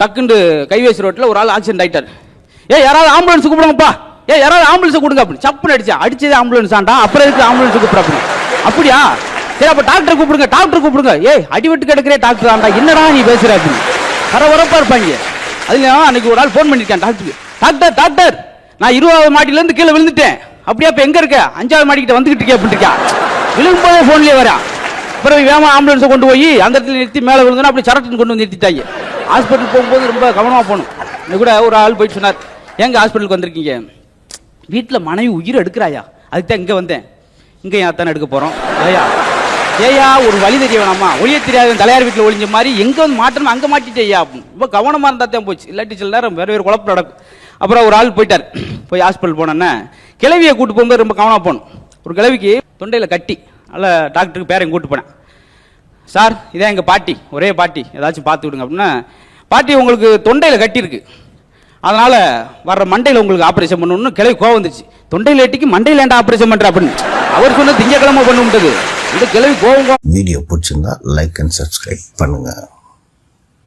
டக்குண்டு கைவேசி ரோட்டில் ஒரு ஆள் ஆக்சிடென்ட் ஆகிட்டார். யாராவது ஆம்புலன்ஸ் கூப்பிடுங்கப்பா, யாராவது ஆம்புலன்ஸ் கொடுங்க அப்படின்னு சப்புன்னு அடிச்சது ஆம்புலன்ஸ் ஆண்டா. அப்புறம் எதுக்கு ஆம்புலன்ஸ் கூப்பிட்றாப்படி? அப்படியா, சரி அப்போ டாக்டர் கூப்பிடுங்க. அடிவட்டு கிடக்கிறே டாக்டர் ஆண்டா, என்னடா நீ பேசுற அப்படின்னு பரபரப்பாக இருப்பாங்க. அதுல அன்னைக்கு ஒரு ஆள் ஃபோன் பண்ணியிருக்கேன் டாக்டருக்கு. டாக்டர் நான் 20வது மாடியிலேருந்து கீழே விழுந்துட்டேன். அப்படியா இப்போ எங்கே இருக்க? 5வது மாடிக்கிட்ட வந்துகிட்டு இருக்கேன் அப்படின்னு இருக்கா. விழுகும்போதே ஃபோன்லேயே வரா. அப்புறம் வேகமாக ஆம்புலன்ஸை கொண்டு போய் அந்த இடத்துல நிறுத்தி மேலே விழுந்தோன்னா அப்படி சரட்டுன்னு கொண்டு வந்து நிறுத்திட்டாங்க. ஹாஸ்பிட்டல் போகும்போது ரொம்ப கவனமாக போகணும். இன்னைக்கு கூட ஒரு ஆள் போயிட்டு சொன்னார், எங்கே ஹாஸ்பிட்டலுக்கு வந்திருக்கீங்க? வீட்டில் மனைவி உயிரை எடுக்கிறாயா, அதுக்கு தான் இங்கே வந்தேன். இங்கே ஏன் தானே எடுக்க போகிறோம்? ஏயா ஒரு வழி தெரிய வேணாமா? ஒளிய தெரியாத தலையார் வீட்டில் ஒளிஞ்ச மாதிரி எங்கே வந்து மாட்டணும் அங்கே மாட்டிட்டேயா அப்படின்னு ரொம்ப கவனமாக இருந்தால் தான் போச்சு. இல்லாட்டி சில நேரம் வேறு குழப்பம் நடக்கும். அப்புறம் ஒரு ஆள் போயிட்டார். போய் ஹாஸ்பிட்டல் போனோன்னே கிழவியை கூட்டு போகும்போது ரொம்ப கவனமாக போகணும். ஒரு கிழவிக்கு தொண்டையில் கட்டி, அதில் டாக்டருக்கு பேரையும் கூட்டு போனேன். சார் இதான் எங்கள் பாட்டி, ஒரே பாட்டி, ஏதாச்சும் பார்த்து விடுங்க அப்படின்னா, பாட்டி உங்களுக்கு தொண்டையில் கட்டியிருக்கு, அதனால் வர்ற மண்டையில் உங்களுக்கு ஆப்ரேஷன் பண்ணணும்னு கிளவி கோவம் வந்துச்சு. தொண்டையில் எட்டிக்கு மண்டையில் ஏண்டா ஆப்ரேஷன் பண்ணுற அப்படின்னு அவர் சொன்ன திங்கக்கிழமை பண்ண முடியாது. இந்த கிளவி கோவம். வீடியோ பிடிச்சிருந்தா லைக் அண்ட் சப்ஸ்கிரைப் பண்ணுங்க.